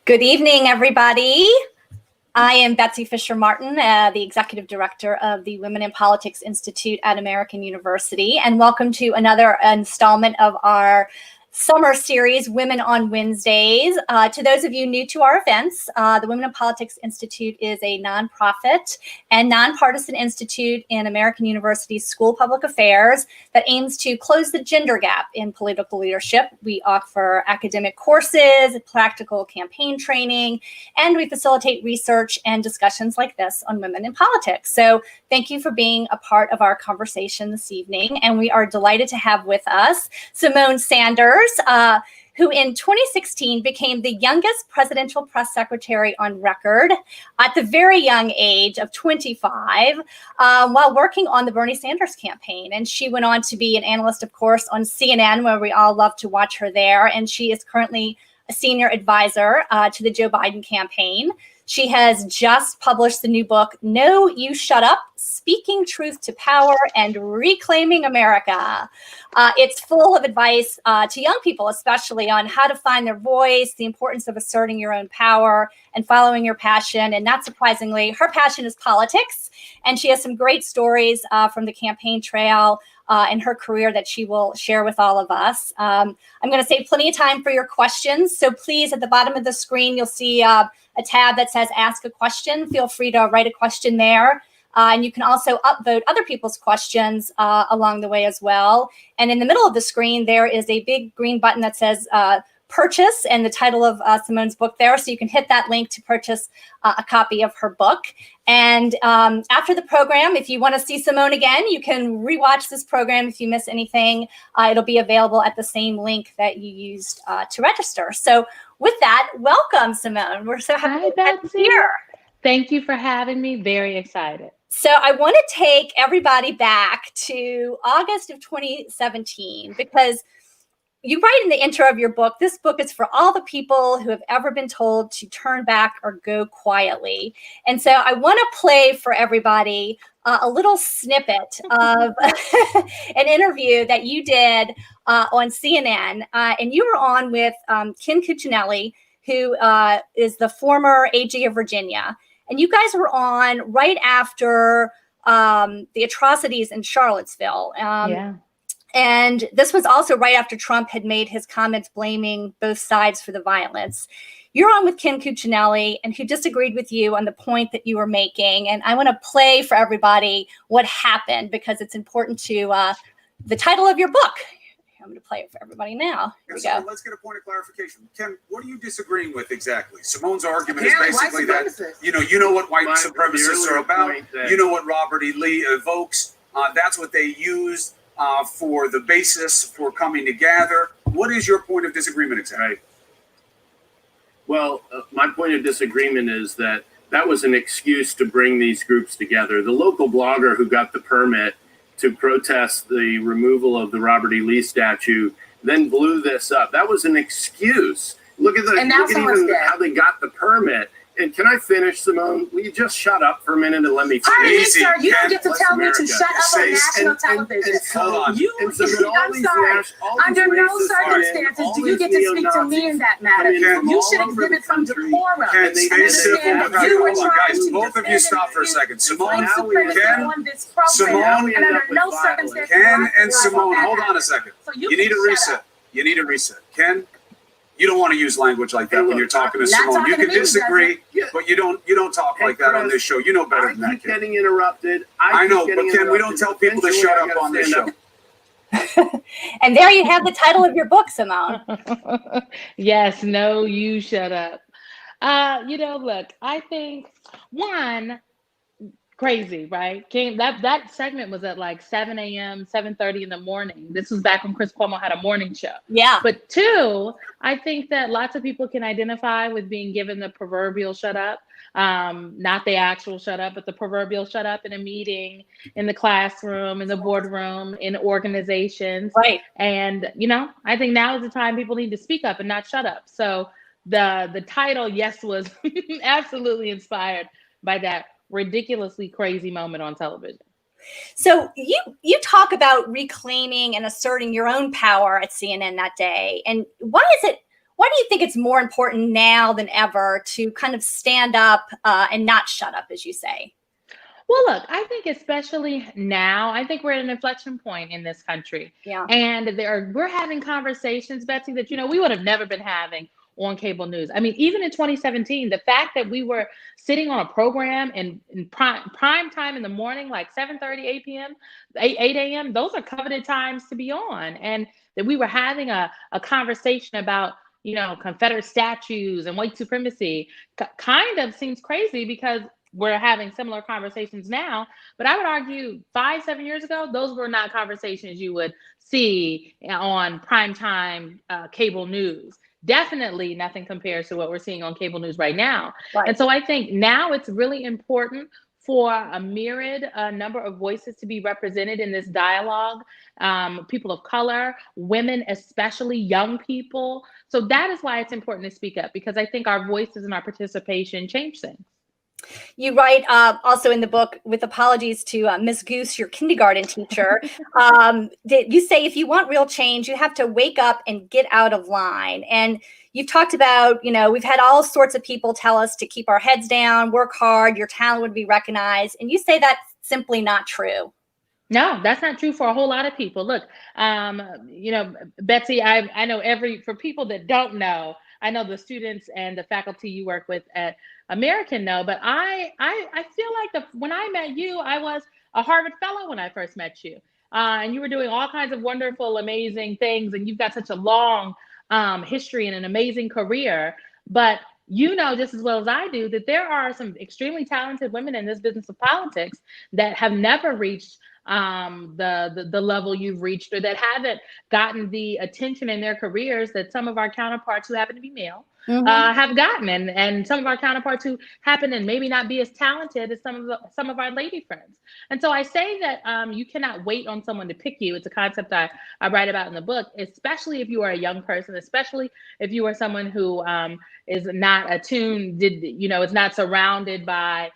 Good evening, everybody. I am Betsy Fischer Martin, the Executive Director of the Women in Politics Institute at American University, and welcome to another installment of our summer series, Women on Wednesdays. To those of you new to our events, the Women in Politics Institute is a nonprofit and nonpartisan institute in American University's School of Public Affairs that aims to close the gender gap in political leadership. We offer academic courses, practical campaign training, and we facilitate research and discussions like this on women in politics. So thank you for being a part of our conversation this evening. And we are delighted to have with us Symone Sanders, who in 2016 became the youngest presidential press secretary on record at the very young age of 25 while working on the Bernie Sanders campaign. And she went on to be an analyst, of course, on CNN, where we all love to watch her there. And she is currently a senior advisor to the Joe Biden campaign. She has just published the new book, No, You Shut Up, Speaking Truth to Power and Reclaiming America. It's full of advice to young people, especially on how to find their voice, the importance of asserting your own power and following your passion. And not surprisingly, her passion is politics. And she has some great stories from the campaign trail in her career that she will share with all of us. I'm going to save plenty of time for your questions. So please, at the bottom of the screen, you'll see a tab that says Ask a Question. Feel free to write a question there. And you can also upvote other people's questions along the way as well. And in the middle of the screen, there is a big green button that says Purchase and the title of Symone's book there. So you can hit that link to purchase a copy of her book. And after the program, if you want to see Symone again, you can rewatch this program if you miss anything. It'll be available at the same link that you used to register. So with that, welcome, Symone. We're so happy to have you here. Thank you for having me. Very excited. So I want to take everybody back to August of 2017, because you write in the intro of your book, this book is for all the people who have ever been told to turn back or go quietly. And so I want to play for everybody a little snippet of an interview that you did on CNN. And you were on with Ken Cuccinelli, who is the former AG of Virginia. And you guys were on right after the atrocities in Charlottesville. And this was also right after Trump had made his comments blaming both sides for the violence. You're on with Ken Cuccinelli, and who disagreed with you on the point that you were making. And I want to play for everybody what happened, because it's important to the title of your book. I'm going to play it for everybody now. Here we go. Let's get a point of clarification. Ken, what are you disagreeing with exactly? Symone's argument is basically that, you know what white supremacists are about. You know what Robert E. Lee evokes. That's what they use for the basis for coming together. What is your point of disagreement exactly? Right. Well, my point of disagreement is that was an excuse to bring these groups together. The local blogger who got the permit to protest the removal of the Robert E. Lee statue then blew this up. That was an excuse. Look at how they got the permit. And can I finish, Symone? Will you just shut up for a minute and let me finish? Sir, you don't get to tell me to shut up on national television. Under no circumstances do you get to speak to me in that matter. You should exhibit some decorum. Ken, stay civil. Guys, both of you stop for a second. Symone, Ken and Symone, hold on a second. You need a reset. Ken, you don't want to use language like that when you're talking to Symone. You can disagree, but you don't talk like that on this show. You know better than that. I keep getting interrupted. I know, but Ken, we don't tell people to shut up on this show. And there you have the title of your book, Symone. Yes, no, you shut up. Look, I think crazy, right? That segment was at like 7 a.m., 7:30 in the morning. This was back when Chris Cuomo had a morning show. Yeah. But two, I think that lots of people can identify with being given the proverbial shut up, not the actual shut up, but the proverbial shut up in a meeting, in the classroom, in the boardroom, in organizations. Right. And, I think now is the time people need to speak up and not shut up. So the title, yes, was absolutely inspired by that ridiculously crazy moment on television. So you talk about reclaiming and asserting your own power at CNN that day. And why Why do you think it's more important now than ever to kind of stand up and not shut up, as you say? Well, look, I think especially now, I think we're at an inflection point in this country. Yeah. And we're having conversations, Betsy, that, we would have never been having on cable news. I mean, even in 2017, the fact that we were sitting on a program in prime time in the morning, like 7:30, 8 p.m., 8 a.m., those are coveted times to be on. And that we were having a conversation about, Confederate statues and white supremacy kind of seems crazy because we're having similar conversations now, but I would argue 5-7 years ago, those were not conversations you would see on primetime cable news. Definitely nothing compares to what we're seeing on cable news right now. Right. And so I think now it's really important for a myriad number of voices to be represented in this dialogue. People of color, women, especially young people. So that is why it's important to speak up, because I think our voices and our participation change things. You write also in the book, with apologies to Ms. Goose, your kindergarten teacher, that you say if you want real change, you have to wake up and get out of line. And you've talked about, we've had all sorts of people tell us to keep our heads down, work hard, your talent would be recognized. And you say that's simply not true. No, that's not true for a whole lot of people. Look, Betsy, I know for people that don't know, I know the students and the faculty you work with at American know, but I feel like when I met you, I was a Harvard fellow when I first met you. And you were doing all kinds of wonderful, amazing things. And you've got such a long history and an amazing career. But you know just as well as I do that there are some extremely talented women in this business of politics that have never reached the level you've reached, or that haven't gotten the attention in their careers that some of our counterparts who happen to be male have gotten, and some of our counterparts who happen to maybe not be as talented as some of our lady friends. And so I say that you cannot wait on someone to pick you. It's a concept I write about in the book, especially if you are a young person, especially if you are someone who is not attuned, is not surrounded by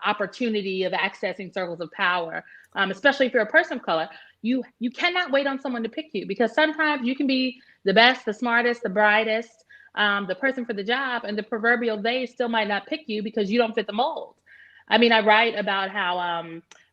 opportunity of accessing circles of power, especially if you're a person of color. You cannot wait on someone to pick you, because sometimes you can be the best, the smartest, the brightest, the person for the job, and the proverbial they still might not pick you because you don't fit the mold. I mean, I write about how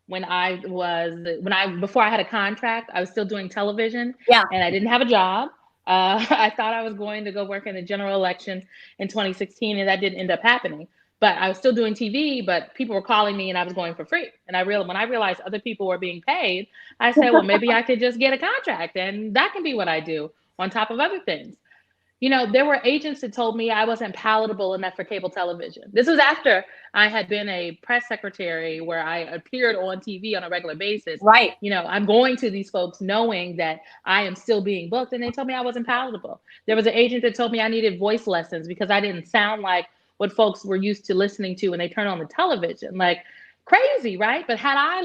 before I had a contract, I was still doing television, and I didn't have a job. I thought I was going to go work in the general election in 2016, and that didn't end up happening. But I was still doing TV, but people were calling me and I was going for free. And when I realized other people were being paid, I said, well, maybe I could just get a contract, and that can be what I do on top of other things. There were agents that told me I wasn't palatable enough for cable television. This was after I had been a press secretary where I appeared on TV on a regular basis. Right. I'm going to these folks knowing that I am still being booked, and they told me I wasn't palatable. There was an agent that told me I needed voice lessons because I didn't sound like what folks were used to listening to when they turn on the television. Like, crazy, right? But had I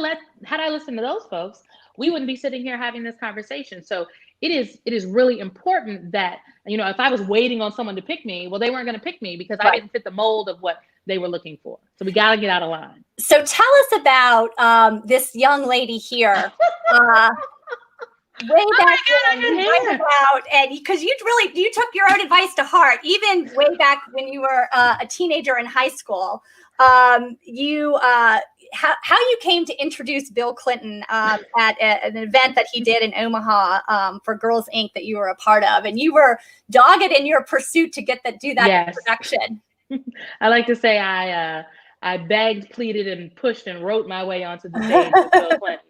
listened to those folks, we wouldn't be sitting here having this conversation. So it is really important that, if I was waiting on someone to pick me, well, they weren't going to pick me because I didn't fit the mold of what they were looking for. So we got to get out of line. So tell us about this young lady here. Way back and because you took your own advice to heart, even way back when you were a teenager in high school. How you came to introduce Bill Clinton at an event that he did in Omaha for Girls Inc. that you were a part of, and you were dogged in your pursuit to do that introduction. I like to say I begged, pleaded, and pushed and wrote my way onto the stage with Bill Clinton.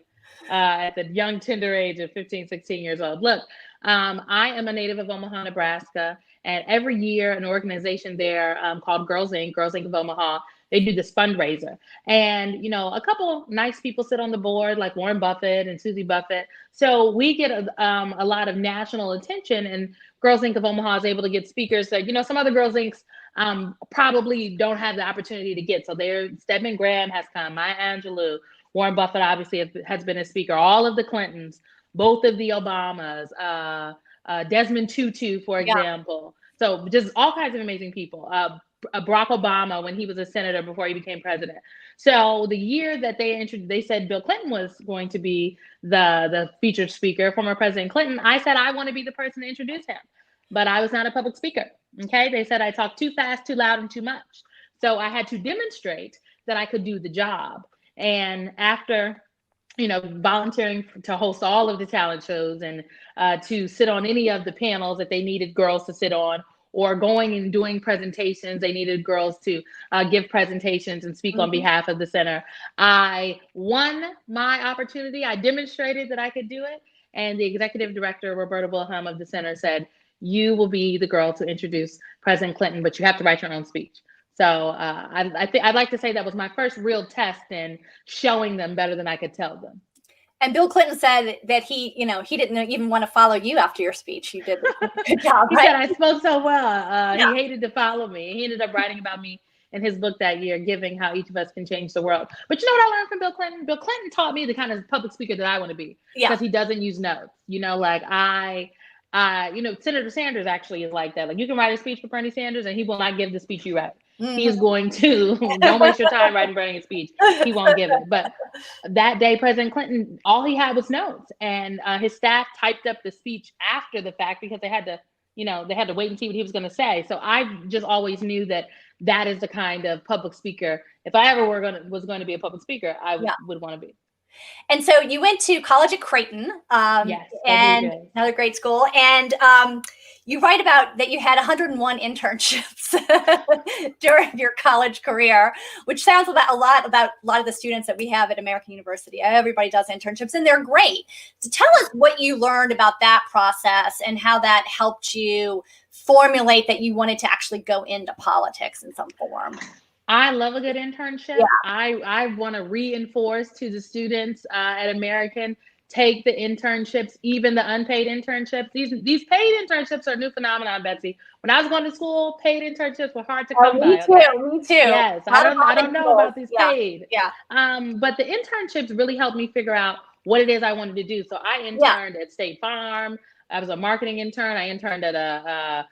At the young, tender age of 15, 16 years old. Look, I am a native of Omaha, Nebraska, and every year an organization there called Girls Inc. of Omaha, they do this fundraiser. And, a couple nice people sit on the board, like Warren Buffett and Susie Buffett. So we get a lot of national attention, and Girls Inc. of Omaha is able to get speakers that, some other Girls Inc.'s probably don't have the opportunity to get. So Stedman Graham has come, Maya Angelou, Warren Buffett obviously has been a speaker, all of the Clintons, both of the Obamas, Desmond Tutu, for example. So just all kinds of amazing people. Barack Obama, when he was a senator before he became president. So the year that they said Bill Clinton was going to be the featured speaker, former President Clinton, I said I want to be the person to introduce him. but I was not a public speaker. Okay. They said I talked too fast, too loud, and too much. So I had to demonstrate that I could do the job. And after, volunteering to host all of the talent shows and to sit on any of the panels that they needed girls to sit on, or going and doing presentations, they needed girls to give presentations and speak on behalf of the center. I won my opportunity. I demonstrated that I could do it. And the executive director, Roberta Wilhelm of the center, said, you will be the girl to introduce President Clinton, but you have to write your own speech. So I'd like to say that was my first real test in showing them better than I could tell them. And Bill Clinton said that he didn't even want to follow you after your speech. You did a good job. He said I spoke so well. He hated to follow me. He ended up writing about me in his book that year, Giving: How Each of Us Can Change the World. But you know what I learned from Bill Clinton? Bill Clinton taught me the kind of public speaker that I want to be, because he doesn't use notes. Senator Sanders actually is like that. Like, you can write a speech for Bernie Sanders and he will not give the speech you write. He is going to, don't waste your time writing Bernie a speech. He won't give it. But that day, President Clinton, all he had was notes, and his staff typed up the speech after the fact, because they had to wait and see what he was going to say. So I just always knew that is the kind of public speaker, if I ever was going to be a public speaker, I would want to be. And so you went to college at Creighton, yes, and another great school. And you write about that you had 101 internships during your college career, which sounds about a lot of the students that we have at American University. Everybody does internships, and they're great. So tell us what you learned about that process and how that helped you formulate that you wanted to actually go into politics in some form. I love a good internship. Yeah. I want to reinforce to the students at American, take the internships, even the unpaid internships. These paid internships are a new phenomenon, Betsy. When I was going to school, paid internships were hard to come by. Me too. Yes, I don't know about these paid. Yeah. But the internships really helped me figure out what it is I wanted to do. So I interned at State Farm. I was a marketing intern. I interned at a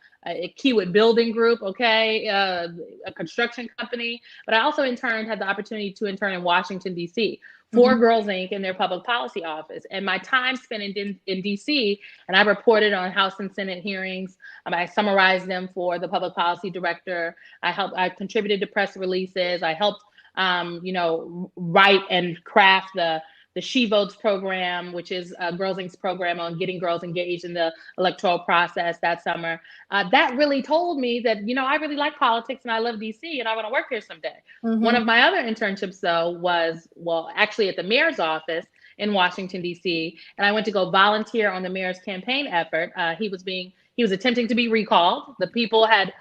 Kiewit building group, a construction company. But I also had the opportunity to intern in Washington, D.C. for Girls Inc. in their public policy office. And my time spent in D.C., and I reported on House and Senate hearings. I summarized them for the public policy director. I contributed to press releases. I helped, write and craft the She Votes program, which is Girls Inc.'s program on getting girls engaged in the electoral process that summer. That really told me that, I really like politics and I love DC and I want to work here someday. One of my other internships, though, was, actually at the mayor's office in Washington, DC. And I went to go volunteer on the mayor's campaign effort. He was attempting to be recalled. The people had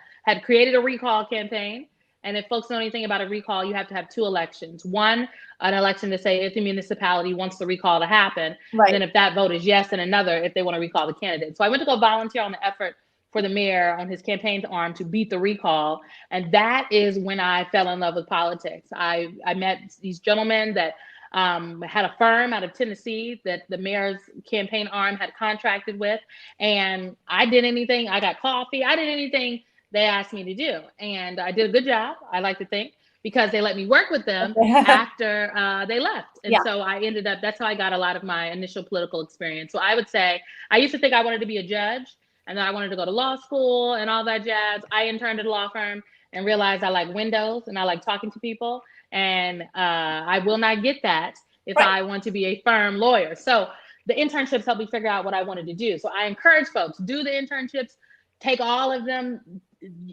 created a recall campaign. And if folks know anything about a recall, you have to have two elections. One, an election to say if the municipality wants the recall to happen. Right. And then if that vote is yes, and another if they want to recall the candidate. So I went to go volunteer on the effort for the mayor on his campaign's arm to beat the recall. And that is when I fell in love with politics. I met these gentlemen that had a firm out of Tennessee that the mayor's campaign arm had contracted with. And I did anything. I got coffee. I did anything they asked me to do. And I did a good job, I like to think, because they let me work with them after they left. And so I ended up, that's how I got a lot of my initial political experience. So I would say, I used to think I wanted to be a judge, and then I wanted to go to law school and all that jazz. I interned at a law firm and realized I like windows and I like talking to people. And I will not get that if I want to be a firm lawyer. So the internships helped me figure out what I wanted to do. So I encourage folks, do the internships, take all of them.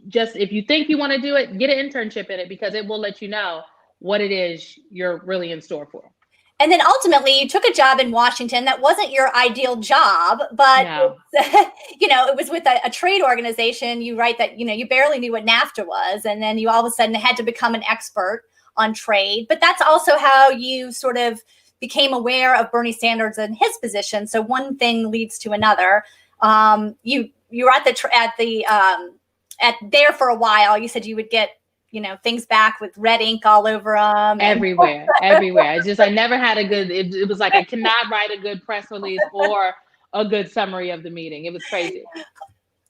Just if you think you want to do it, get an internship in it, because it will let you know what it is you're really in store for. And then ultimately you took a job in Washington that wasn't your ideal job, but it was with a trade organization. You write that, you barely knew what NAFTA was. And then you all of a sudden had to become an expert on trade. But that's also how you sort of became aware of Bernie Sanders and his position. So one thing leads to another. You were at there for a while. You said you would get, things back with red ink all over them. Everywhere. I never had it was like I cannot write a good press release or a good summary of the meeting. It was crazy.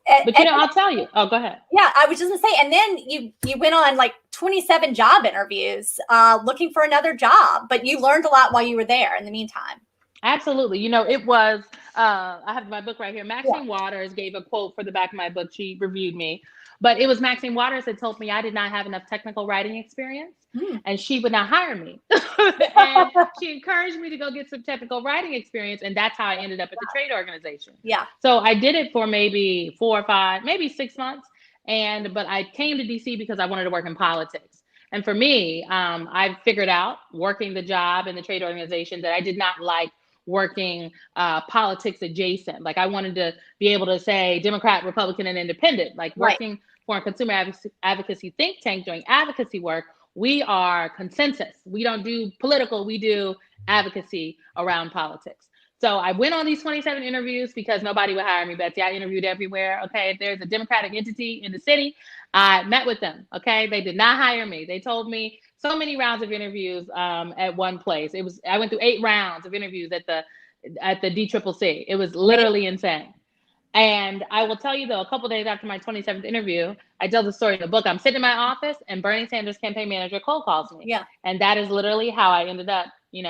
But I'll tell you. Oh, go ahead. Yeah, I was just gonna say, and then you went on like 27 job interviews looking for another job, but you learned a lot while you were there in the meantime. Absolutely. It was I have my book right here. Maxine Waters gave a quote for the back of my book. She reviewed me, but it was Maxine Waters that told me I did not have enough technical writing experience and she would not hire me. And she encouraged me to go get some technical writing experience. And that's how I ended up at the trade organization. Yeah. So I did it for maybe 4 or 5, maybe 6 months. But I came to DC because I wanted to work in politics. And for me, I figured out working the job in the trade organization that I did not like working politics adjacent. Like I wanted to be able to say Democrat, Republican, and independent, like working for a consumer advocacy think tank doing advocacy work. We are consensus. We don't do political, we do advocacy around politics. So I went on these 27 interviews because nobody would hire me, Betsy. I interviewed everywhere. Okay, if there's a Democratic entity in the city, I met with them. Okay, they did not hire me. They told me so many rounds of interviews at one place. I went through 8 rounds of interviews at the DCCC. It was literally insane. And I will tell you though, a couple of days after my 27th interview, I tell the story in the book. I'm sitting in my office and Bernie Sanders' campaign manager cold calls me. Yeah. And that is literally how I ended up, in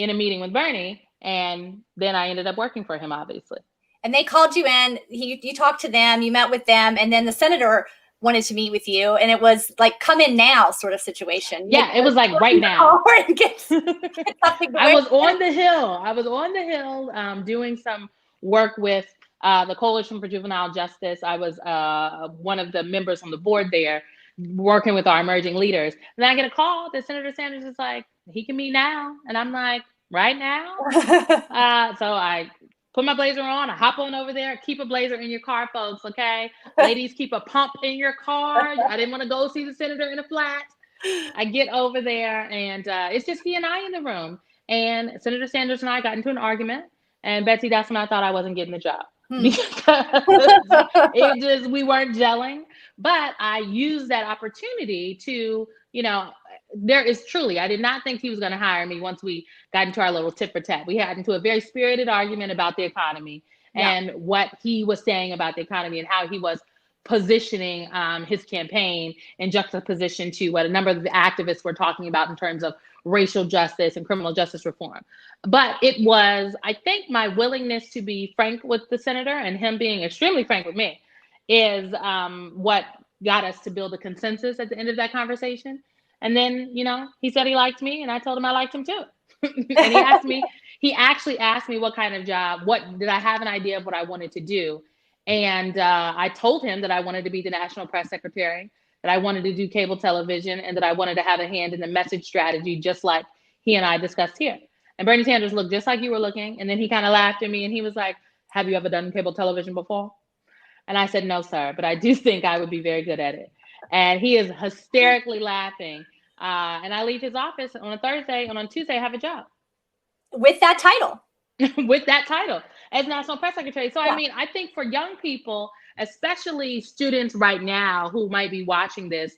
a meeting with Bernie. And then I ended up working for him, obviously. And they called you in, you talked to them, you met with them, and then the senator wanted to meet with you. And it was like, come in now sort of situation. Yeah, it was like right now. I was on the Hill. I was on the Hill doing some work with the Coalition for Juvenile Justice. I was one of the members on the board there working with our emerging leaders. And then I get a call that Senator Sanders is like, he can meet now. And I'm like, right now? So I put my blazer on, I hop on over there. Keep a blazer in your car, folks, okay? Ladies, keep a pump in your car. I didn't want to go see the senator in a flat. I get over there and it's just he and I in the room. And Senator Sanders and I got into an argument. And Betsy, that's when I thought I wasn't getting the job. Because we weren't gelling. But I used that opportunity to, there is truly, I did not think he was going to hire me once we got into our little tit for tat. We got into a very spirited argument about the economy and what he was saying about the economy and how he was positioning his campaign in juxtaposition to what a number of the activists were talking about in terms of racial justice and criminal justice reform. But it was, I think, my willingness to be frank with the senator and him being extremely frank with me is what got us to build a consensus at the end of that conversation. And then, he said he liked me and I told him I liked him too. And he actually asked me what kind of job, did I have an idea of what I wanted to do? And I told him that I wanted to be the national press secretary, that I wanted to do cable television, and that I wanted to have a hand in the message strategy, just like he and I discussed here. And Bernie Sanders looked just like you were looking. And then he kind of laughed at me and he was like, have you ever done cable television before? And I said, no, sir, but I do think I would be very good at it. And he is hysterically laughing. And I leave his office on a Thursday, and on Tuesday I have a job. With that title. With that title as National Press Secretary. So, I mean, I think for young people, especially students right now who might be watching this,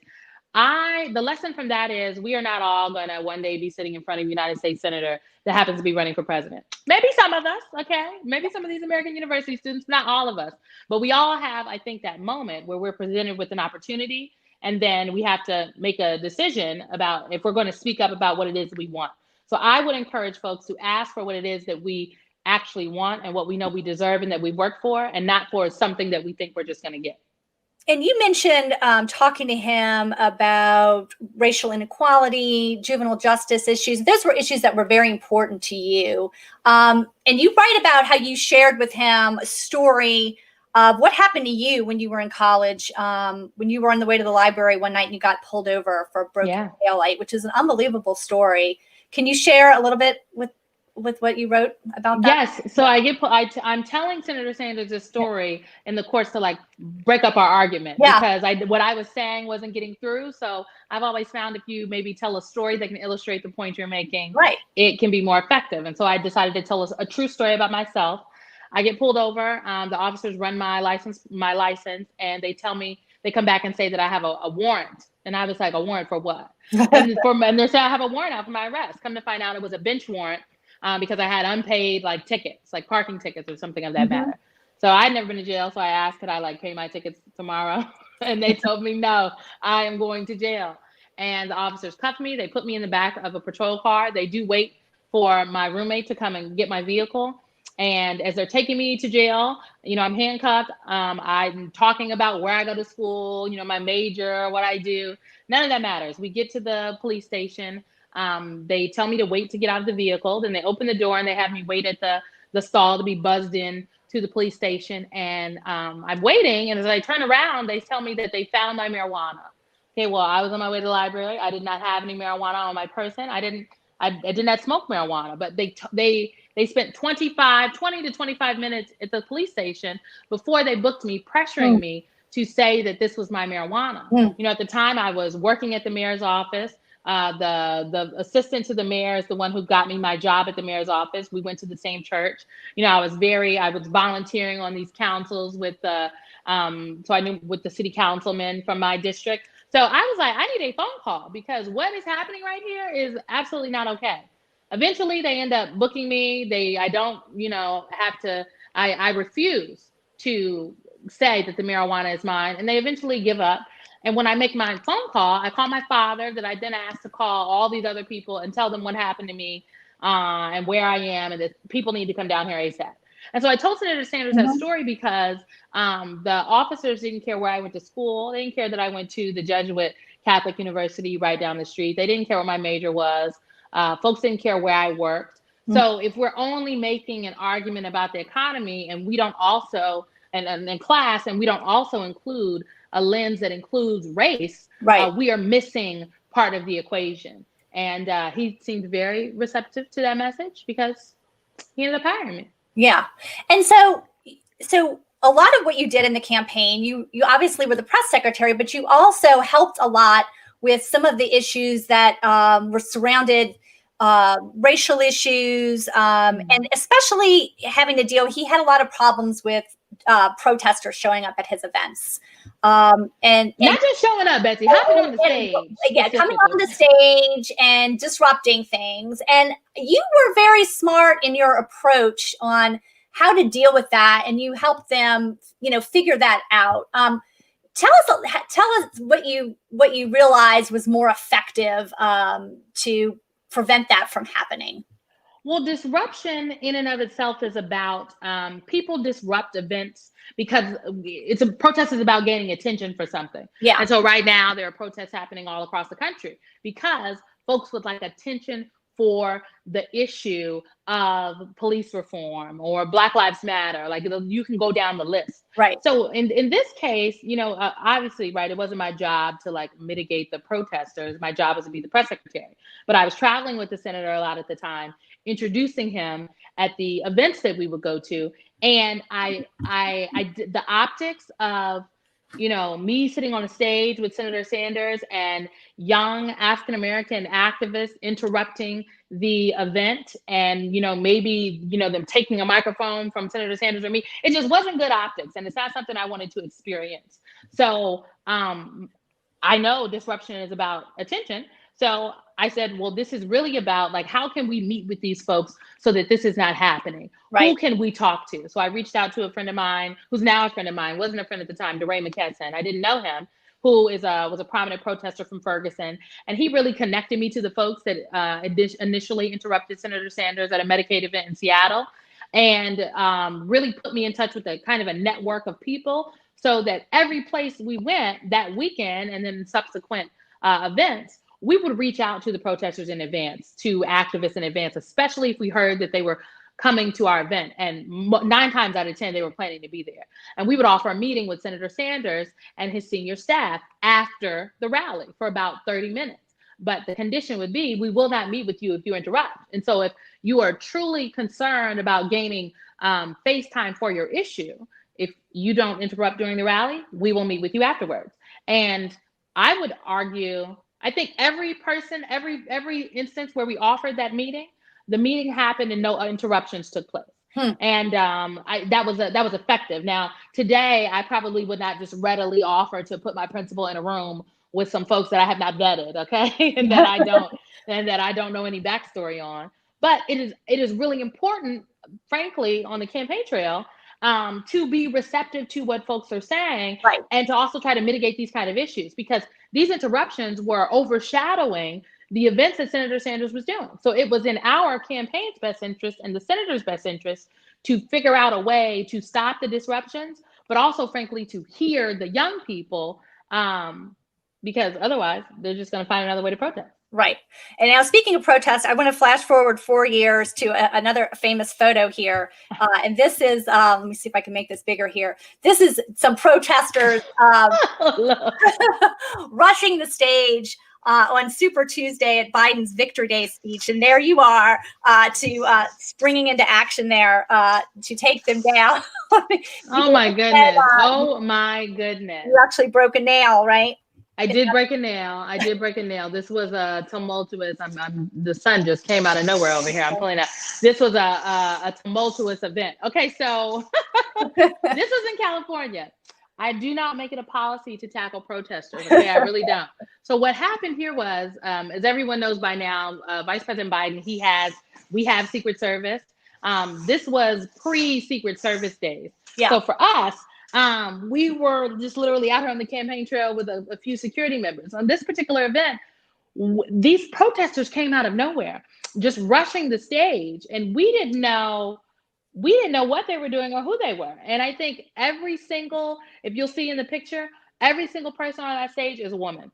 the lesson from that is we are not all going to one day be sitting in front of a United States Senator that happens to be running for president. Maybe some of us, okay? Maybe some of these American university students, not all of us. But we all have, I think, that moment where we're presented with an opportunity, and then we have to make a decision about if we're going to speak up about what it is that we want. So I would encourage folks to ask for what it is that we actually want and what we know we deserve and that we work for, and not for something that we think we're just going to get. And you mentioned talking to him about racial inequality, juvenile justice issues. Those were issues that were very important to you. And you write about how you shared with him a story of what happened to you when you were in college, when you were on the way to the library one night and you got pulled over for a broken taillight, which is an unbelievable story. Can you share a little bit with what you wrote about that? Yes. So I'm telling Senator Sanders this story in the course to break up our argument because what I was saying wasn't getting through. So I've always found if you maybe tell a story that can illustrate the point you're making, it can be more effective. And so I decided to tell us a true story about myself. I get pulled over. The officers run my license, and they tell me, they come back and say that I have a warrant. And I was like, a warrant for what? and they say I have a warrant out for my arrest. Come to find out it was a bench warrant because I had unpaid tickets, parking tickets or something of that matter. So I'd never been to jail. So I asked, could I pay my tickets tomorrow? And they told me, no, I am going to jail. And the officers cuffed me. They put me in the back of a patrol car. They do wait for my roommate to come and get my vehicle. And as they're taking me to jail, I'm handcuffed. I'm talking about where I go to school, my major, what I do. None of that matters. We get to the police station. They tell me to wait to get out of the vehicle. Then they open the door and they have me wait at the stall to be buzzed in to the police station. And I'm waiting. And as I turn around, they tell me that they found my marijuana. Okay, well, I was on my way to the library. I did not have any marijuana on my person. I did not smoke marijuana, but they spent 20 to 25 minutes at the police station before they booked me, pressuring me to say that this was my marijuana. At the time I was working at the mayor's office. The assistant to the mayor is the one who got me my job at the mayor's office. We went to the same church. I was volunteering on these councils with so I knew with the city councilman from my district. So I was like, I need a phone call because what is happening right here is absolutely not okay. Eventually they end up booking me. I don't, have to, I refuse to say that the marijuana is mine, and they eventually give up. And when I make my phone call, I call my father, that I then ask to call all these other people and tell them what happened to me and where I am, and that people need to come down here ASAP. And so I told Senator Sanders that story because the officers didn't care where I went to school. They didn't care that I went to the Jesuit Catholic University right down the street. They didn't care what my major was. Folks didn't care where I worked. So if we're only making an argument about the economy and we don't also, and class, and we don't also include a lens that includes race, we are missing part of the equation. And he seemed very receptive to that message because he ended up hiring me. Yeah. And so a lot of what you did in the campaign, you obviously were the press secretary, but you also helped a lot with some of the issues that were surrounded racial issues, and especially having to deal, he had a lot of problems with protesters showing up at his events. And not just showing up, Betsy, hopping on the stage. Yeah, coming on the stage and disrupting things. And you were very smart in your approach on how to deal with that, and you helped them, figure that out. Tell us what you realized was more effective to prevent that from happening. Well, disruption in and of itself is about people disrupt events because protest is about gaining attention for something. Yeah. And so right now there are protests happening all across the country because folks would like attention for the issue of police reform or Black Lives Matter. Like, you can go down the list. Right. So in this case, obviously, right, it wasn't my job to mitigate the protesters. My job was to be the press secretary. But I was traveling with the senator a lot at the time, introducing him at the events that we would go to. And I did the optics of, me sitting on a stage with Senator Sanders and young African-American activists interrupting the event, and, maybe, them taking a microphone from Senator Sanders or me. It just wasn't good optics, and it's not something I wanted to experience. So I know disruption is about attention. So I said, well, this is really about how can we meet with these folks so that this is not happening? Right. Who can we talk to? So I reached out to a friend of mine, who's now a friend of mine, wasn't a friend at the time, DeRay McKesson. I didn't know him, who was a prominent protester from Ferguson. And he really connected me to the folks that initially interrupted Senator Sanders at a Medicaid event in Seattle, and really put me in touch with a kind of a network of people, so that every place we went that weekend and then subsequent events, we would reach out to the protesters in advance, to activists in advance, especially if we heard that they were coming to our event. And 9 times out of 10, they were planning to be there. And we would offer a meeting with Senator Sanders and his senior staff after the rally for about 30 minutes. But the condition would be, we will not meet with you if you interrupt. And so if you are truly concerned about gaining face time for your issue, if you don't interrupt during the rally, we will meet with you afterwards. And I would argue, I think every instance where we offered that meeting, the meeting happened and no interruptions took place. And that was effective. Now, today, I probably would not just readily offer to put my principal in a room with some folks that I have not vetted, okay, and that I don't know any backstory on. But it is really important, frankly, on the campaign trail, to be receptive to what folks are saying, right, and to also try to mitigate these kind of issues, because these interruptions were overshadowing the events that Senator Sanders was doing. So it was in our campaign's best interest and the senator's best interest to figure out a way to stop the disruptions, but also, frankly, to hear the young people, because otherwise they're just going to find another way to protest. Right. And now, speaking of protest, I want to flash forward 4 years to another famous photo here. And this is, let me see if I can make this bigger here. This is some protesters rushing the stage on Super Tuesday at Biden's Victory Day speech. And there you are, springing into action there to take them down. Oh, my goodness. Oh, my goodness. You actually broke a nail, right? I did break a nail. This was a tumultuous. The sun just came out of nowhere over here. I'm pulling up. This was a tumultuous event. Okay, so this was in California. I do not make it a policy to tackle protesters. Okay, I really don't. So what happened here was, as everyone knows by now, Vice President Biden, we have Secret Service. This was pre-Secret Service days. Yeah. So for us, we were just literally out here on the campaign trail with a few security members. On this particular event, these protesters came out of nowhere, just rushing the stage, and we didn't know what they were doing or who they were. And I think if you'll see in the picture, every single person on that stage is a woman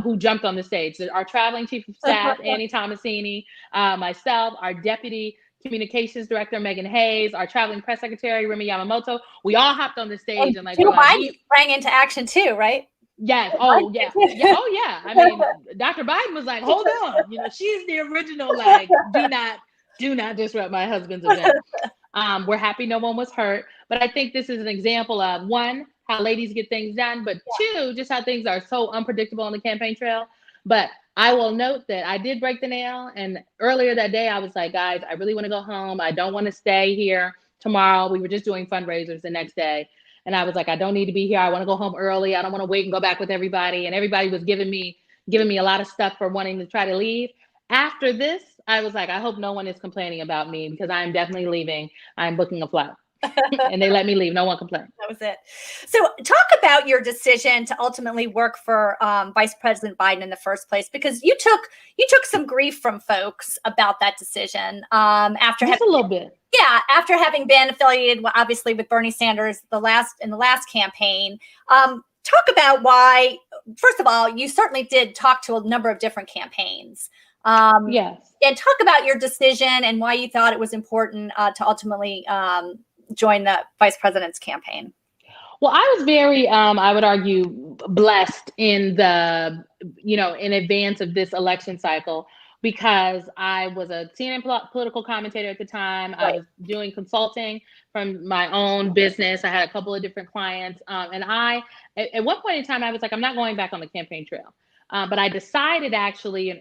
who jumped on the stage. Our traveling chief of staff, Annie Tomasini, myself, our deputy communications director, Megan Hayes, our traveling press secretary, Remy Yamamoto, we all hopped on the stage. And Joe Biden sprang into action too, right? Yes. Oh, yeah. Oh, yeah. I mean, Dr. Biden was like, hold on. She's the original, like, do not disrupt my husband's event. We're happy no one was hurt. But I think this is an example of, one, how ladies get things done, but two, just how things are so unpredictable on the campaign trail. But I will note that I did break the nail. And earlier that day, I was like, guys, I really want to go home. I don't want to stay here tomorrow. We were just doing fundraisers the next day. And I was like, I don't need to be here. I want to go home early. I don't want to wait and go back with everybody. And everybody was giving me a lot of stuff for wanting to try to leave. After this, I was like, I hope no one is complaining about me because I'm definitely leaving. I'm booking a flight. And they let me leave. No one complained. That was it. So talk about your decision to ultimately work for Vice President Biden in the first place, because you took some grief from folks about that decision after just a little bit. Yeah, after having been affiliated, obviously, with Bernie Sanders in the last campaign. Talk about why. First of all, you certainly did talk to a number of different campaigns. Yes. And talk about your decision and why you thought it was important to ultimately join the vice president's campaign. Well, I was very, I would argue, blessed in advance of this election cycle, because I was a CNN political commentator at the time. Right. I was doing consulting from my own business. I had a couple of different clients. And at one point in time, I was like, I'm not going back on the campaign trail. But I decided actually in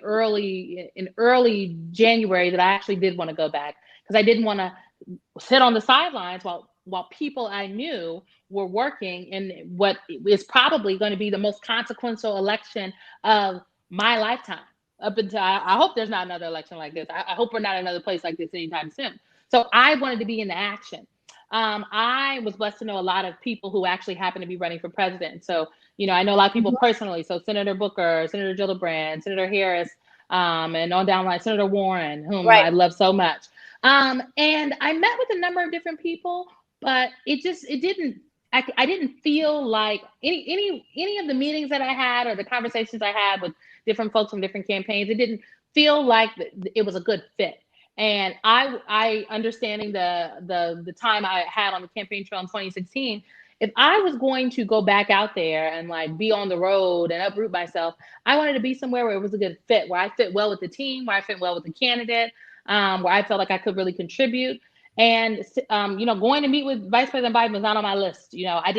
early January that I actually did want to go back, because I didn't want to sit on the sidelines while people I knew were working in what is probably going to be the most consequential election of my lifetime. Up until I hope there's not another election like this. I hope we're not in another place like this anytime soon. So I wanted to be in the action. I was blessed to know a lot of people who actually happen to be running for president. So, I know a lot of people personally. So Senator Booker, Senator Gillibrand, Senator Harris, and on down the line, Senator Warren, whom I love so much. And I met with a number of different people, but I didn't feel like any of the meetings that I had or the conversations I had with different folks from different campaigns, it didn't feel like it was a good fit. And I understanding the time I had on the campaign trail in 2016, if I was going to go back out there and like be on the road and uproot myself, I wanted to be somewhere where it was a good fit, where I fit well with the team, where I fit well with the candidate, where I felt like I could really contribute. And, going to meet with Vice President Biden was not on my list. I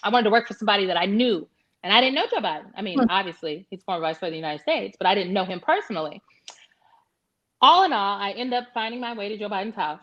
wanted to work for somebody that I knew, and I didn't know Joe Biden. I mean, obviously he's former Vice President of the United States, but I didn't know him personally. All in all, I end up finding my way to Joe Biden's house.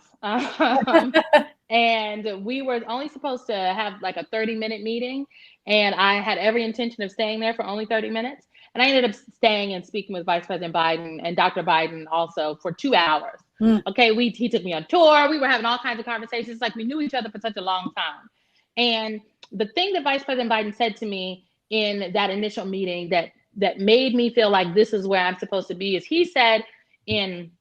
And we were only supposed to have like a 30-minute meeting. And I had every intention of staying there for only 30 minutes. And I ended up staying and speaking with Vice President Biden and Dr. Biden also for 2 hours. Okay, he took me on tour. We were having all kinds of conversations. Like we knew each other for such a long time. And the thing that Vice President Biden said to me in that initial meeting that made me feel like this is where I'm supposed to be is he said, in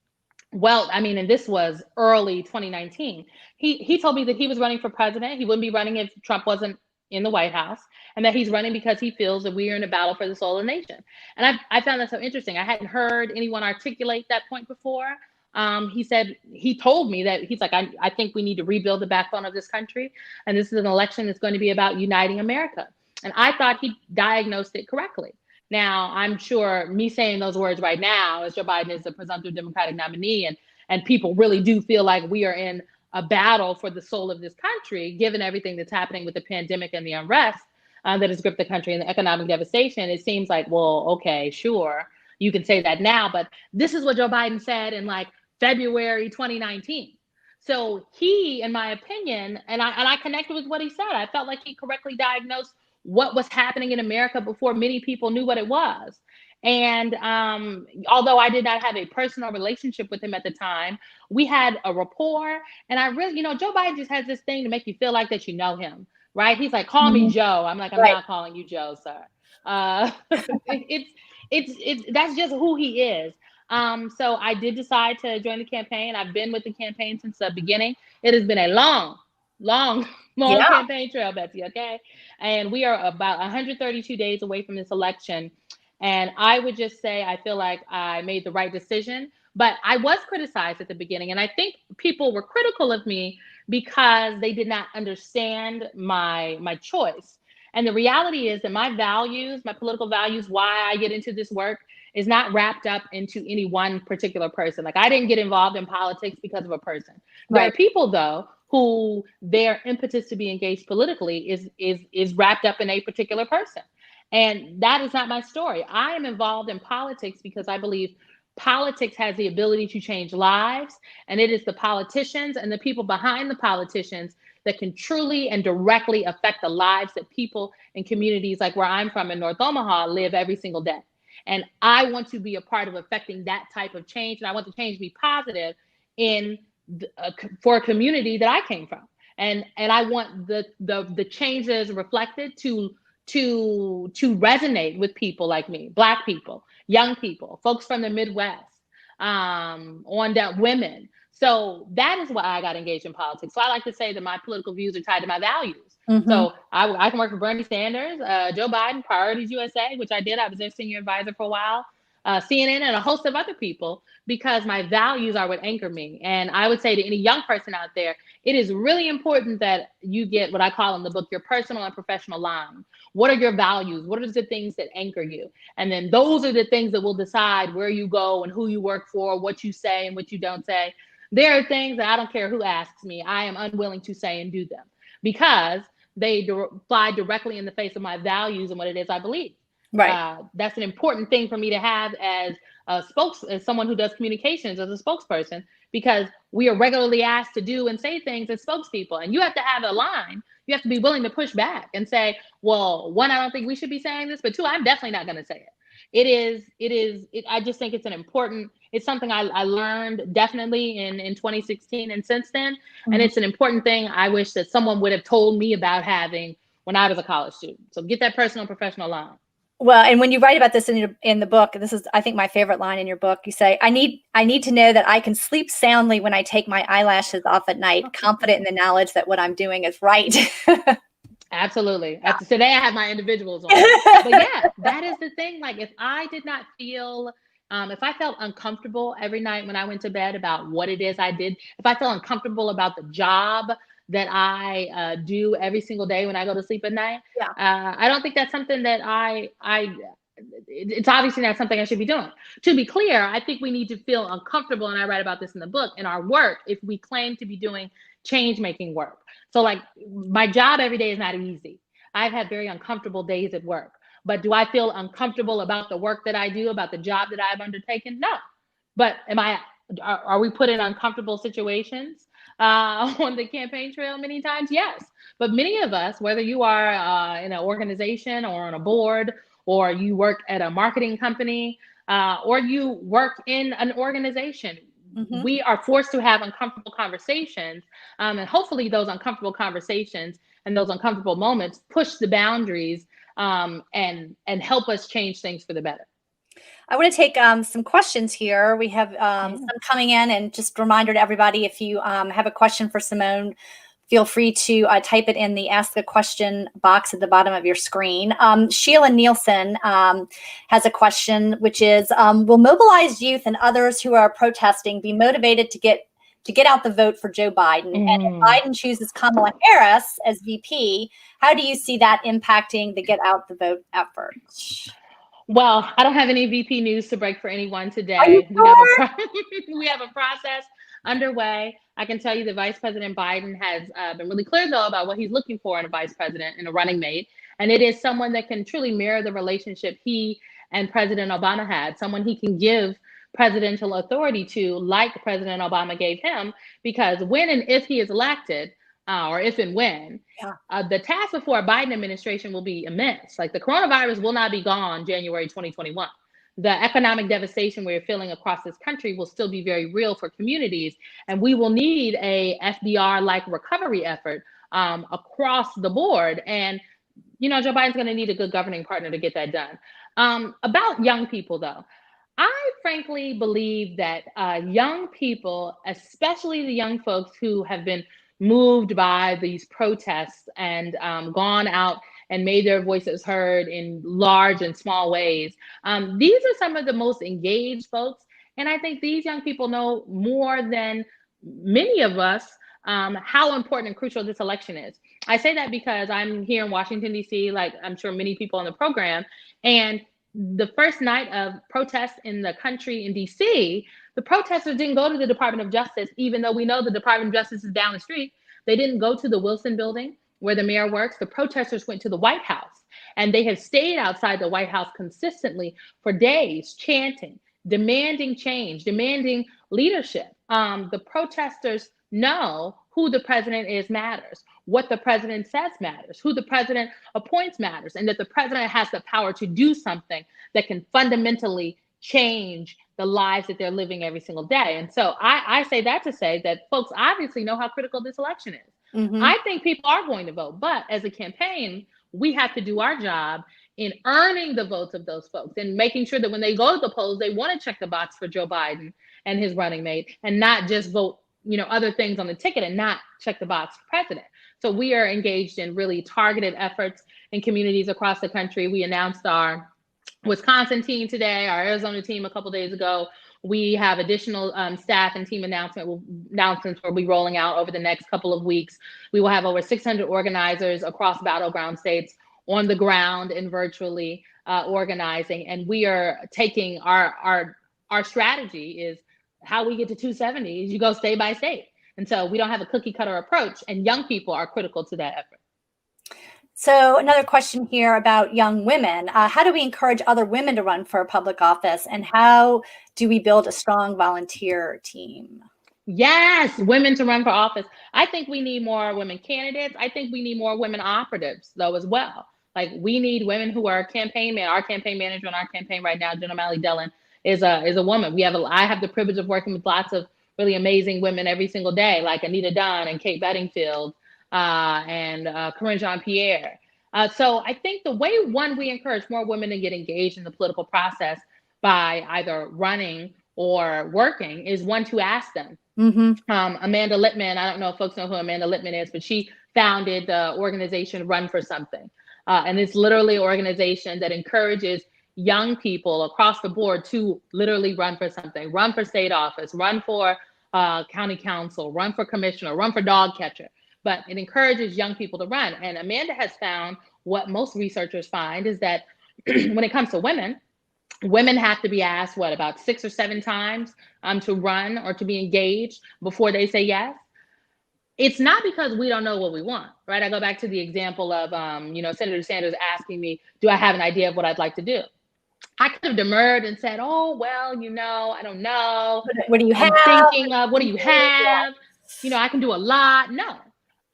Well, I mean, and this was early 2019. He told me that he was running for president. He wouldn't be running if Trump wasn't in the White House, and that he's running because he feels that we are in a battle for the soul of the nation. And I found that so interesting. I hadn't heard anyone articulate that point before. He told me that he's like, I think we need to rebuild the backbone of this country, and this is an election that's going to be about uniting America. And I thought he diagnosed it correctly. Now, I'm sure me saying those words right now, as Joe Biden is the presumptive Democratic nominee, and people really do feel like we are in a battle for the soul of this country, given everything that's happening with the pandemic and the unrest that has gripped the country and the economic devastation. It seems like, well, okay, sure, you can say that now, but this is what Joe Biden said in like February 2019. So he, in my opinion, and I connected with what he said. I felt like he correctly diagnosed what was happening in America before many people knew what it was. And although I did not have a personal relationship with him at the time, we had a rapport. And I really, Joe Biden just has this thing to make you feel like that you know him, right? He's like, call me Joe. I'm like, I'm not calling you Joe, sir. That's just who he is. So I did decide to join the campaign. I've been with the campaign since the beginning. It has been a long campaign trail, Betsy, okay? And we are about 132 days away from this election. And I would just say I feel like I made the right decision. But I was criticized at the beginning. And I think people were critical of me because they did not understand my choice. And the reality is that my values, my political values, why I get into this work is not wrapped up into any one particular person. Like, I didn't get involved in politics because of a person. There are people, though, who their impetus to be engaged politically is wrapped up in a particular person. And that is not my story. I am involved in politics because I believe politics has the ability to change lives. And it is the politicians and the people behind the politicians that can truly and directly affect the lives that people in communities like where I'm from in North Omaha live every single day. And I want to be a part of affecting that type of change. And I want the change to be positive for a community that I came from. And I want the change that is reflected to resonate with people like me, Black people, young people, folks from the Midwest, on down, women. So that is why I got engaged in politics. So I like to say that my political views are tied to my values. So I can work for Bernie Sanders, Joe Biden, Priorities USA, which I did. I was their senior advisor for a while, CNN, and a host of other people, because my values are what anchor me. And I would say to any young person out there, it is really important that you get what I call in the book, your personal and professional line. What are your values? What are the things that anchor you? And then those are the things that will decide where you go and who you work for, what you say and what you don't say. There are things that I don't care who asks me, I am unwilling to say and do them because they fly directly in the face of my values and what it is I believe. Right. That's an important thing for me to have as as someone who does communications, as a spokesperson, because we are regularly asked to do and say things as spokespeople. And you have to have a line. You have to be willing to push back and say, well, one, I don't think we should be saying this, but two, I'm definitely not going to say it. I just think it's something I learned definitely in 2016 and since then. And it's an important thing I wish that someone would have told me about having when I was a college student. So get that personal and professional line. Well, and when you write about this in the book, this is, I think, my favorite line in your book. You say, I need to know that I can sleep soundly when I take my eyelashes off at night, confident in the knowledge that what I'm doing is right. Absolutely. Yeah. Today I have my individuals on. But yeah, that is the thing. Like, if I did not feel, if I felt uncomfortable every night when I went to bed about what it is I did, if I felt uncomfortable about the job that I do every single day when I go to sleep at night, I don't think that's something that it's obviously not something I should be doing. To be clear, I think we need to feel uncomfortable, and I write about this in the book, in our work, if we claim to be doing change-making work. So like, my job every day is not easy. I've had very uncomfortable days at work, but do I feel uncomfortable about the work that I do, about the job that I've undertaken? No. But are we put in uncomfortable situations on the campaign trail many times? Yes. But many of us, whether you are in an organization or on a board, or you work at a marketing company, or you work in an organization, we are forced to have uncomfortable conversations. And hopefully those uncomfortable conversations and those uncomfortable moments push the boundaries and help us change things for the better. I want to take some questions here. We have some coming in, and just a reminder to everybody, if you have a question for Symone, feel free to type it in the Ask a Question box at the bottom of your screen. Sheila Nielsen has a question, which is, will mobilized youth and others who are protesting be motivated to get out the vote for Joe Biden? And if Biden chooses Kamala Harris as VP, how do you see that impacting the get out the vote effort? Well, I don't have any VP news to break for anyone today. We have a process underway. I can tell you that Vice President Biden has been really clear, though, about what he's looking for in a vice president and a running mate. And it is someone that can truly mirror the relationship he and President Obama had, someone he can give presidential authority to, like President Obama gave him, because when and if he is elected, or if and when, the task before a Biden administration will be immense. Like, the coronavirus will not be gone January 2021. The economic devastation we're feeling across this country will still be very real for communities, and we will need a FDR-like recovery effort across the board. And, you know, Joe Biden's going to need a good governing partner to get that done. About young people, though, I frankly believe that young people, especially the young folks who have been moved by these protests and gone out and made their voices heard in large and small ways, these are some of the most engaged folks. And I think these young people know more than many of us how important and crucial this election is. I say that because I'm here in Washington, D.C., like I'm sure many people on the program, and the first night of protests in the country in DC, the protesters didn't go to the Department of Justice, even though we know the Department of Justice is down the street. They didn't go to the Wilson building where the mayor works. The protesters went to the White House, and they have stayed outside the White House consistently for days, chanting, demanding change, demanding leadership. The protesters know who the president is matters, what the president says matters, who the president appoints matters, and that the president has the power to do something that can fundamentally change the lives that they're living every single day. And so I say that to say that folks obviously know how critical this election is. I think people are going to vote, but as a campaign, we have to do our job in earning the votes of those folks and making sure that when they go to the polls, they want to check the box for Joe Biden and his running mate, and not just vote, you know, other things on the ticket and not check the box for president. So we are engaged in really targeted efforts in communities across the country. We announced our Wisconsin team today, our Arizona team a couple days ago. We have additional staff and team announcements we'll be rolling out over the next couple of weeks. We will have over 600 organizers across battleground states on the ground and virtually organizing. And we are taking our strategy is how we get to 270 is you go state by state. And so we don't have a cookie cutter approach, and young people are critical to that effort. So another question here about young women. How do we encourage other women to run for public office, and how do we build a strong volunteer team? Yes, women to run for office. I think we need more women candidates. I think we need more women operatives, though, as well. Like, we need women who are our campaign manager on our campaign right now, Jenna Malley Dillon, is a woman. I have the privilege of working with lots of really amazing women every single day, like Anita Dunn and Kate Bedingfield and Corinne Jean-Pierre. So I think the way, we encourage more women to get engaged in the political process by either running or working is to ask them. Amanda Littman, I don't know if folks know who Amanda Littman is, but she founded the organization Run for Something. And it's literally an organization that encourages young people across the board to literally run for something, run for state office, run for county council, run for commissioner, run for dog catcher. But it encourages young people to run. And Amanda has found what most researchers find is that when it comes to women have to be asked, about 6 or 7 times to run or to be engaged before they say yes. It's not because we don't know what we want, right? I go back to the example of, Senator Sanders asking me, do I have an idea of what I'd like to do? I could have demurred and said, oh, well, I don't know. What do you have? I'm thinking of, what do you have? I can do a lot. No.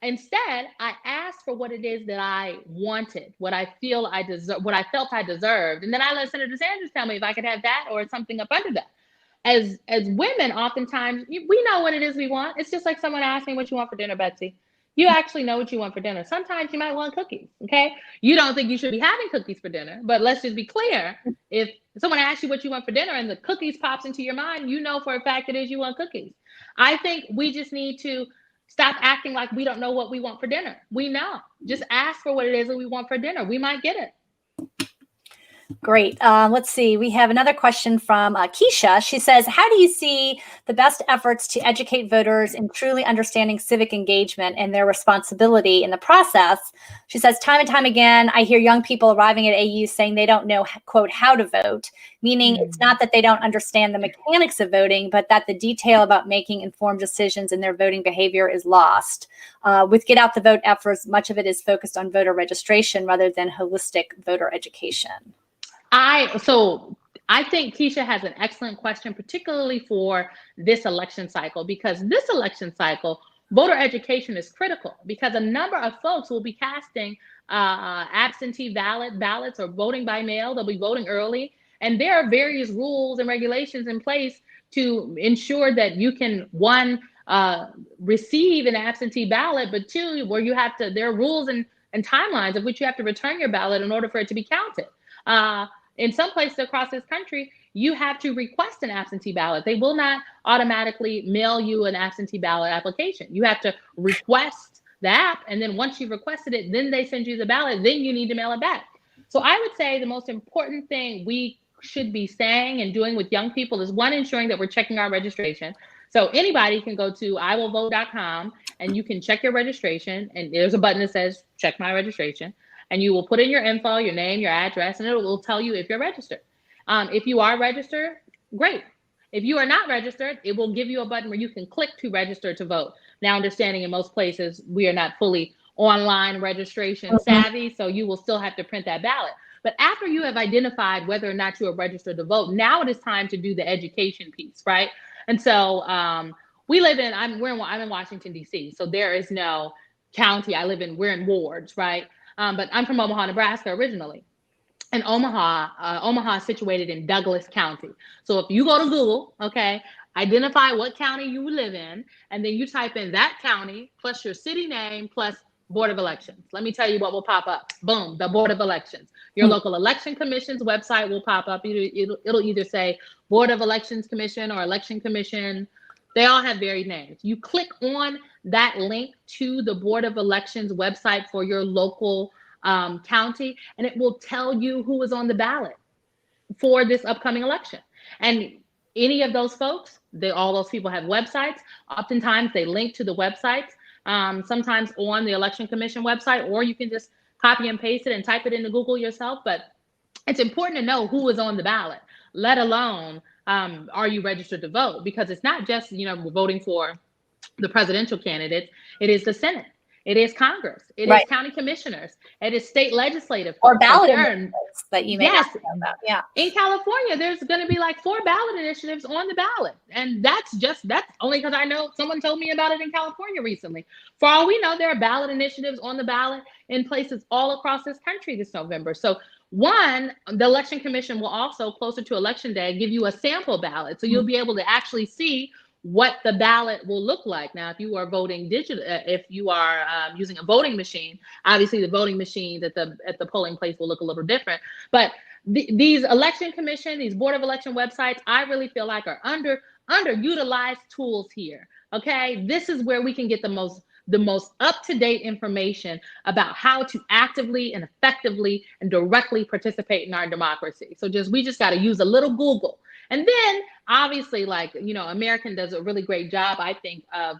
Instead, I asked for what it is that I wanted, what I felt I deserved. And then I let Senator Sanders tell me if I could have that or something up under that. As women, oftentimes, we know what it is we want. It's just like someone asked me what you want for dinner, Betsy. You actually know what you want for dinner. Sometimes you might want cookies, okay? You don't think you should be having cookies for dinner, but let's just be clear. If someone asks you what you want for dinner and the cookies pops into your mind, you know for a fact it is you want cookies. I think we just need to stop acting like we don't know what we want for dinner. We know. Just ask for what it is that we want for dinner. We might get it. Great. Let's see. We have another question from Keisha. She says, how do you see the best efforts to educate voters in truly understanding civic engagement and their responsibility in the process? She says, time and time again, I hear young people arriving at AU saying they don't know, quote, how to vote, meaning it's not that they don't understand the mechanics of voting, but that the detail about making informed decisions in their voting behavior is lost. With Get Out the Vote efforts, much of it is focused on voter registration rather than holistic voter education. I think Keisha has an excellent question, particularly for this election cycle, because this election cycle, voter education is critical because a number of folks will be casting absentee ballots or voting by mail. They'll be voting early. And there are various rules and regulations in place to ensure that you can, one, receive an absentee ballot, but two, where you have to, there are rules and timelines of which you have to return your ballot in order for it to be counted. In some places across this country, you have to request an absentee ballot. They will not automatically mail you an absentee ballot application. You have to request the app, and then once you've requested it, then they send you the ballot, then you need to mail it back. So I would say the most important thing we should be saying and doing with young people is, one, ensuring that we're checking our registration. So anybody can go to iwillvote.com and you can check your registration, and there's a button that says check my registration. And you will put in your info, your name, your address, and it will tell you if you're registered. If you are registered, great. If you are not registered, it will give you a button where you can click to register to vote. Now, understanding in most places, we are not fully online registration savvy, so you will still have to print that ballot. But after you have identified whether or not you are registered to vote, now it is time to do the education piece, right? And so I'm in Washington, D.C., so there is no county. We're in wards, right? But I'm from Omaha, Nebraska originally. And Omaha is situated in Douglas County. So if you go to Google, okay, identify what county you live in, and then you type in that county plus your city name plus Board of Elections. Let me tell you what will pop up. Boom, the Board of Elections. Your local election commission's website will pop up. It'll either say Board of Elections Commission or Election Commission. They all have varied names. You click on that link to the Board of Elections website for your local county, and it will tell you who is on the ballot for this upcoming election. And any of those folks, all those people have websites. Oftentimes they link to the websites, sometimes on the Election Commission website, or you can just copy and paste it and type it into Google yourself. But it's important to know who is on the ballot, let alone are you registered to vote? Because it's not just, we're voting for the presidential candidates. It is the Senate. It is Congress. It is county commissioners. It is state legislative. Or ballot initiatives that you may not know about. Yeah. In California, there's going to be like 4 ballot initiatives on the ballot. And that's only because I know someone told me about it in California recently. For all we know, there are ballot initiatives on the ballot in places all across this country this November. So one, the Election Commission will also, closer to Election Day, give you a sample ballot. So you'll be able to actually see what the ballot will look like. Now, if you are voting digital, if you are using a voting machine, obviously the voting machines at the polling place will look a little different. But these Election Commission, these Board of Election websites, I really feel like are underutilized tools here. Okay, this is where we can get the most up-to-date information about how to actively and effectively and directly participate in our democracy. So we just got to use a little Google. And then obviously, American does a really great job, I think, of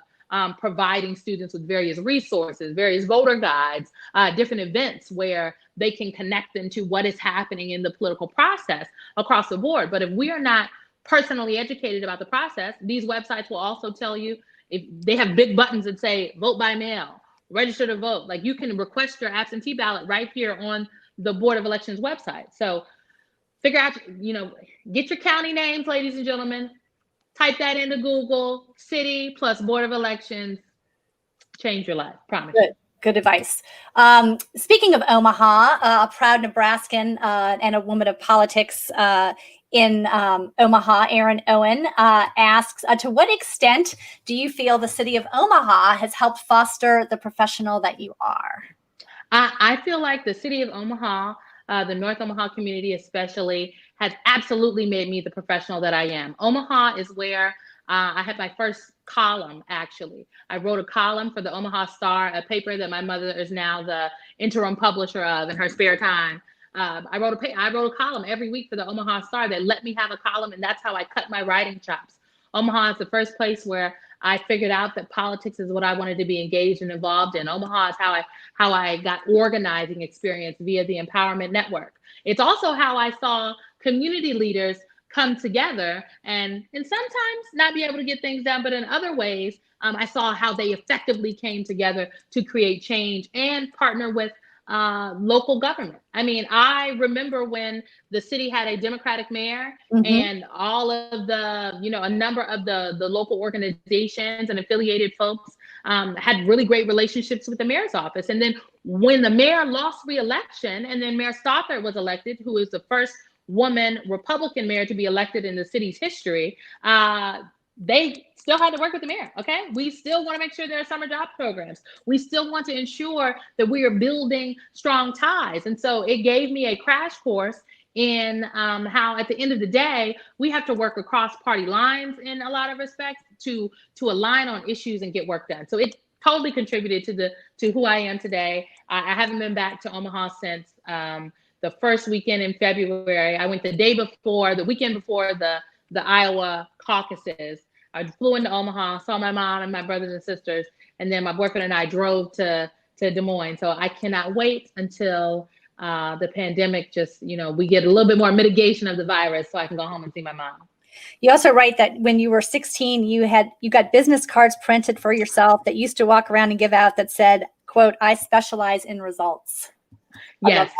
providing students with various resources, various voter guides, different events where they can connect them to what is happening in the political process across the board. But if we are not personally educated about the process, these websites will also tell you, if they have big buttons that say vote by mail, register to vote, like you can request your absentee ballot right here on the Board of Elections website. So figure out, get your county names, ladies and gentlemen, type that into Google, city plus Board of Elections, change your life, promise. Good advice. Speaking of Omaha, a proud Nebraskan and a woman of politics in Omaha, Aaron Owen, asks, to what extent do you feel the city of Omaha has helped foster the professional that you are? I feel like the city of Omaha, the North Omaha community especially, has absolutely made me the professional that I am. Omaha is where I had my first column, actually. I wrote a column for the Omaha Star, a paper that my mother is now the interim publisher of in her spare time. I wrote a column every week for the Omaha Star that let me have a column, and that's how I cut my writing chops. Omaha is the first place where I figured out that politics is what I wanted to be engaged and involved in. Omaha is how I got organizing experience via the Empowerment Network. It's also how I saw community leaders come together and sometimes not be able to get things done, but in other ways, I saw how they effectively came together to create change and partner with local government. I mean, I remember when the city had a Democratic mayor, and all of the, a number of the local organizations and affiliated folks had really great relationships with the mayor's office. And then when the mayor lost re-election and then Mayor Stothert was elected, who is the first woman Republican mayor to be elected in the city's history, they still had to work with the mayor, okay? We still want to make sure there are summer job programs. We still want to ensure that we are building strong ties. And so it gave me a crash course in how at the end of the day, we have to work across party lines in a lot of respects to align on issues and get work done. So it totally contributed to who I am today. I haven't been back to Omaha since the first weekend in February. I went the weekend before the Iowa caucuses. I flew into Omaha, saw my mom and my brothers and sisters, and then my boyfriend and I drove to Des Moines. So I cannot wait until the pandemic we get a little bit more mitigation of the virus so I can go home and see my mom. You also write that when you were 16, you got business cards printed for yourself that you used to walk around and give out that said, quote, "I specialize in results." Yes.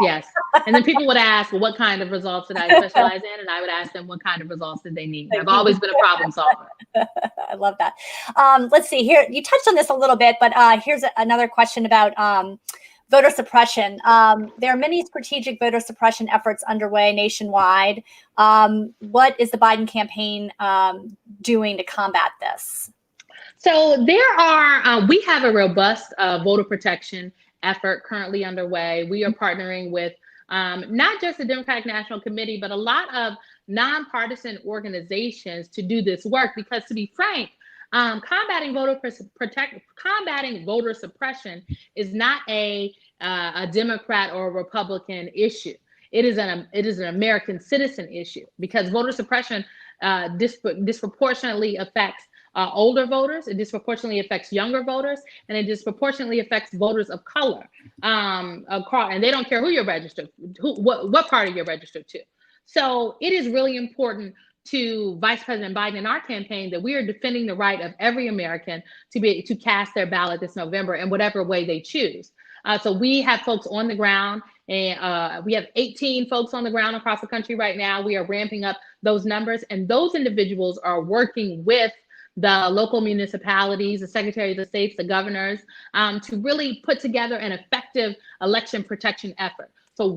And then people would ask, well, what kind of results did I specialize in? And I would ask them, what kind of results did they need? I've always been a problem solver. I love that. Let's see here. You touched on this a little bit, but here's another question about voter suppression. There are many strategic voter suppression efforts underway nationwide. What is the Biden campaign doing to combat this? So we have a robust voter protection effort currently underway. We are partnering with not just the Democratic National Committee, but a lot of nonpartisan organizations to do this work. Because to be frank, combating voter suppression is not a Democrat or a Republican issue. It is an American citizen issue, because voter suppression disproportionately affects older voters, it disproportionately affects younger voters, and it disproportionately affects voters of color. And they don't care who you're registered, what party you're registered to. So it is really important to Vice President Biden and our campaign that we are defending the right of every American to cast their ballot this November in whatever way they choose. So we have folks on the ground, and we have 18 folks on the ground across the country right now. We are ramping up those numbers, and those individuals are working with the local municipalities, the secretaries of states, the governors, to really put together an effective election protection effort. So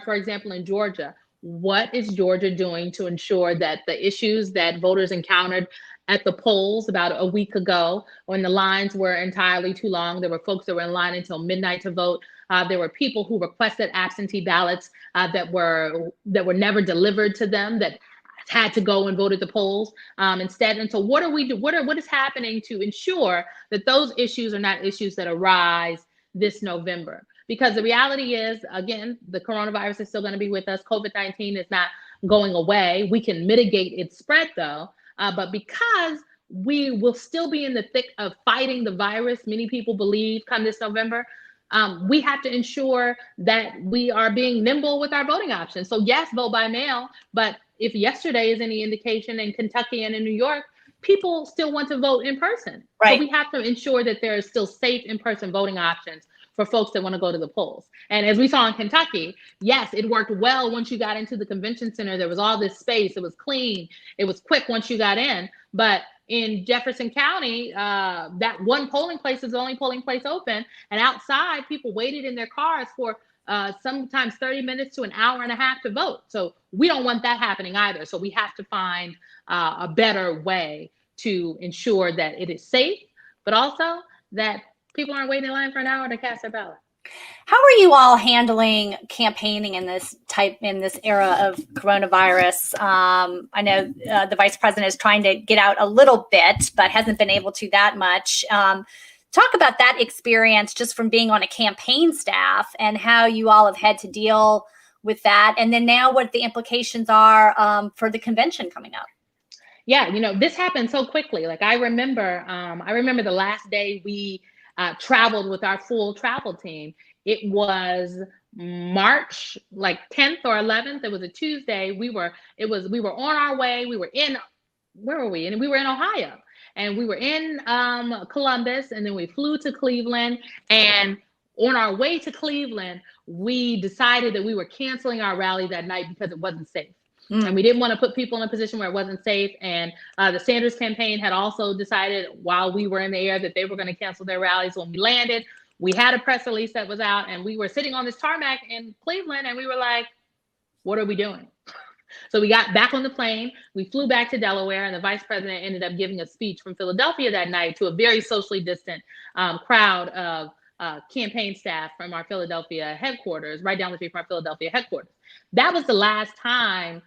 for example, in Georgia, what is Georgia doing to ensure that the issues that voters encountered at the polls about a week ago, when the lines were entirely too long, there were folks that were in line until midnight to vote. There were people who requested absentee ballots that were never delivered to them, that had to go and vote at the polls instead. And so what is happening to ensure that those issues are not issues that arise this November? Because the reality is, again, the coronavirus is still going to be with us. COVID-19 is not going away. We can mitigate its spread though, but because we will still be in the thick of fighting the virus, many people believe, come this November, we have to ensure that we are being nimble with our voting options. So yes, vote by mail, but if yesterday is any indication, in Kentucky and in New York, people still want to vote in person. Right. So we have to ensure that there are still safe in-person voting options for folks that want to go to the polls. And as we saw in Kentucky, yes, it worked well once you got into the convention center. There was all this space. It was clean. It was quick once you got in. But in Jefferson County, that one polling place is the only polling place open. And outside, people waited in their cars for sometimes 30 minutes to an hour and a half to vote. So we don't want that happening either. So we have to find a better way to ensure that it is safe, but also that people aren't waiting in line for an hour to cast their ballot. How are you all handling campaigning in this era of coronavirus? I know the vice president is trying to get out a little bit, but hasn't been able to that much. Talk about that experience just from being on a campaign staff and how you all have had to deal with that. And then now what the implications are for the convention coming up. Yeah, this happened so quickly. Like I remember the last day we traveled with our full travel team. It was March 10th or 11th. It was a Tuesday. We were on our way. We were in Ohio, and we were in Columbus, and then we flew to Cleveland. And on our way to Cleveland, we decided that we were canceling our rally that night because it wasn't safe. And we didn't want to put people in a position where it wasn't safe. And the Sanders campaign had also decided while we were in the air that they were going to cancel their rallies. When we landed, we had a press release that was out, and we were sitting on this tarmac in Cleveland, and we were like, what are we doing? So we got back on the plane. We flew back to Delaware, and the vice president ended up giving a speech from Philadelphia that night to a very socially distant crowd of campaign staff from our Philadelphia headquarters, right down the street from our Philadelphia headquarters. That was the last time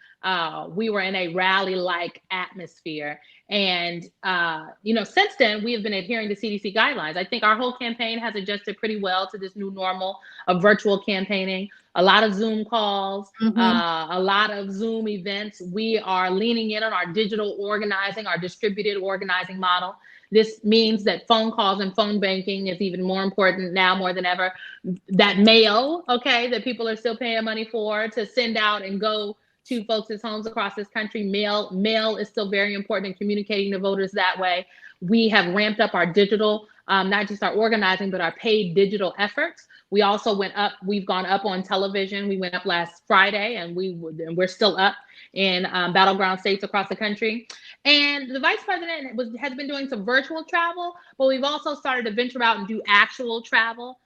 we were in a rally-like atmosphere. And, since then, we have been adhering to CDC guidelines. I think our whole campaign has adjusted pretty well to this new normal of virtual campaigning. A lot of Zoom calls, a lot of Zoom events. We are leaning in on our digital organizing, our distributed organizing model. This means that phone calls and phone banking is even more important now more than ever. That mail, that people are still paying money for to send out and go to folks' homes across this country. Mail is still very important in communicating to voters that way. We have ramped up our digital, not just our organizing, but our paid digital efforts. We also we've gone up on television. We went up last Friday, and we're still up in battleground states across the country. And the vice president has been doing some virtual travel, but we've also started to venture out and do actual travel.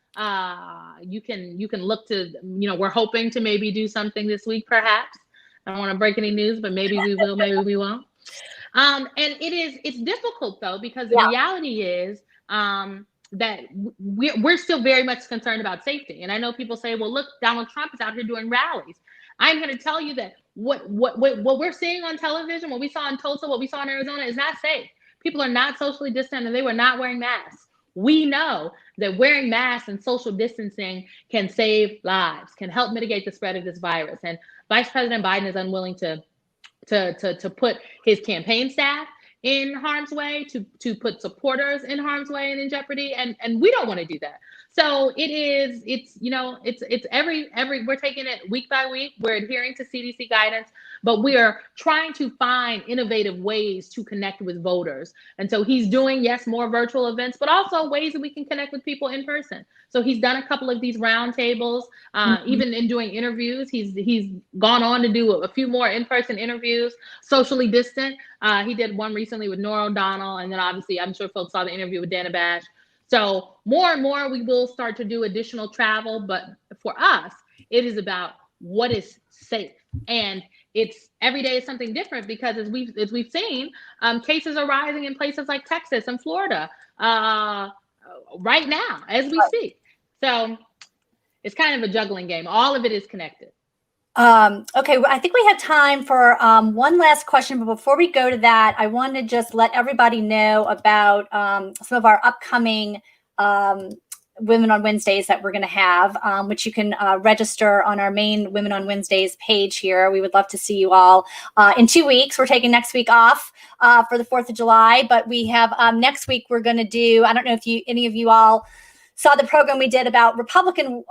You can look to, we're hoping to maybe do something this week, perhaps. I don't want to break any news, but maybe we will, maybe we won't. And it's difficult though, because the reality is that we're still very much concerned about safety. And I know people say, well, look, Donald Trump is out here doing rallies. I'm here to tell you that what we're seeing on television, what we saw in Tulsa, what we saw in Arizona is not safe. People are not socially distant, and they were not wearing masks. We know that wearing masks and social distancing can save lives, can help mitigate the spread of this virus. And Vice President Biden is unwilling to put his campaign staff in harm's way, to put supporters in harm's way and in jeopardy, and we don't want to do that. So it's we're taking it week by week. We're adhering to CDC guidance, but we are trying to find innovative ways to connect with voters. And so he's doing, more virtual events, but also ways that we can connect with people in person. So he's done a couple of these roundtables, even in doing interviews. He's gone on to do a few more in-person interviews, socially distant. He did one recently with Norah O'Donnell, and then obviously I'm sure folks saw the interview with Dana Bash. So more and more we will start to do additional travel, but for us, it is about what is safe. And it's every day is something different, because as we've seen, cases are rising in places like Texas and Florida right now as we speak. So it's kind of a juggling game. All of it is connected. Okay, I think we have time for one last question, but before we go to that, I want to just let everybody know about some of our upcoming Women on Wednesdays that we're going to have, which you can register on our main Women on Wednesdays page here. We would love to see you all in 2 weeks. We're taking next week off for the 4th of July, but we have next week we're going to do, I don't know if any of you all saw the program we did about Republican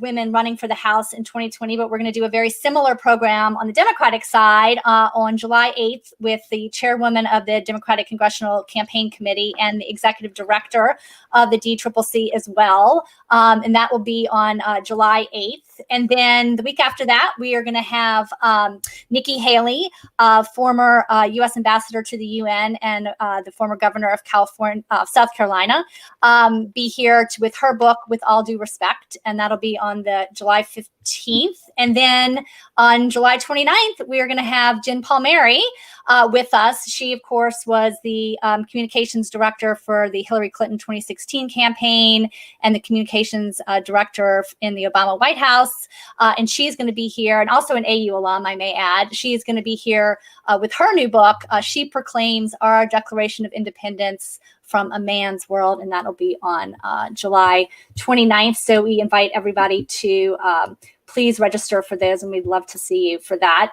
women running for the House in 2020, but we're going to do a very similar program on the Democratic side on July 8th with the chairwoman of the Democratic Congressional Campaign Committee and the executive director of the DCCC as well. And that will be on July 8th. And then the week after that, we are going to have Nikki Haley, former U.S. ambassador to the UN and the former governor of South Carolina, be here with with her book, With All Due Respect, and that'll be on the July 15th. And then on July 29th, we are going to have Jen Palmieri with us. She, of course, was the communications director for the Hillary Clinton 2016 campaign and the communications director in the Obama White House. And she's going to be here, and also an AU alum, I may add. She's going to be here with her new book, She Proclaims Our Declaration of Independence from a Man's World, and that'll be on July 29th. So we invite everybody to please register for those, and we'd love to see you for that.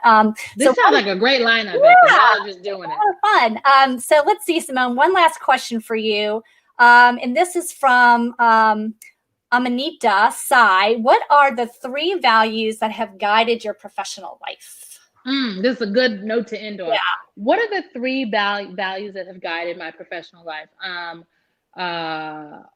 This sounds like a great lineup. Yeah, Y'all are just doing it. A lot of fun. So let's see, Symone, one last question for you. And this is from Amanita Sai. What are the 3 values that have guided your professional life? This is a good note to end on. Yeah. What are the 3 values that have guided my professional life?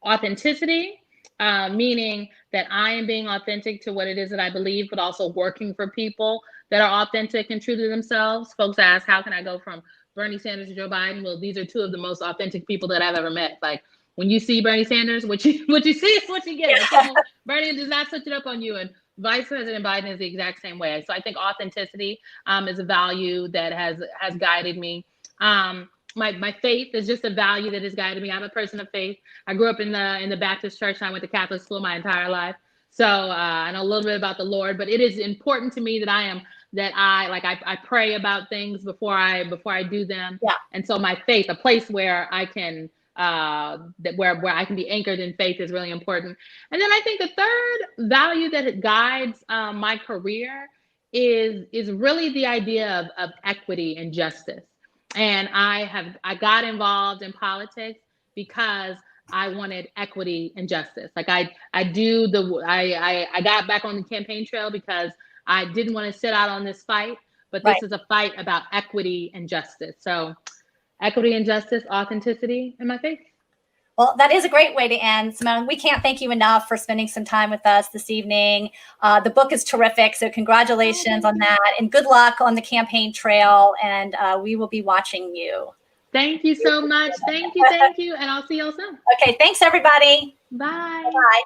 Authenticity, meaning that I am being authentic to what it is that I believe, but also working for people that are authentic and true to themselves. Folks ask, how can I go from Bernie Sanders to Joe Biden? Well, these are 2 of the most authentic people that I've ever met. Like, when you see Bernie Sanders, what you see is what you get. So Bernie does not switch it up on you, and Vice President Biden is the exact same way. So I think authenticity is a value that has guided me. My faith is just a value that has guided me. I'm a person of faith. I grew up in the Baptist church. I went to Catholic school my entire life. So I know a little bit about the Lord, but it is important to me that I pray about things before I do them. Yeah. And so my faith, a place where I can where I can be anchored in faith, is really important. And then I think the third value that guides my career is really the idea of equity and justice. And I got involved in politics because I wanted equity and justice. Like I got back on the campaign trail because I didn't want to sit out on this fight, but this is a fight about equity and justice. So equity and justice, authenticity, and my faith. Well, that is a great way to end, Symone. We can't thank you enough for spending some time with us this evening. The book is terrific, so congratulations on that, and good luck on the campaign trail, and we will be watching you. Thank you so much. Thank you, and I'll see y'all soon. Okay, thanks, everybody. Bye. Bye.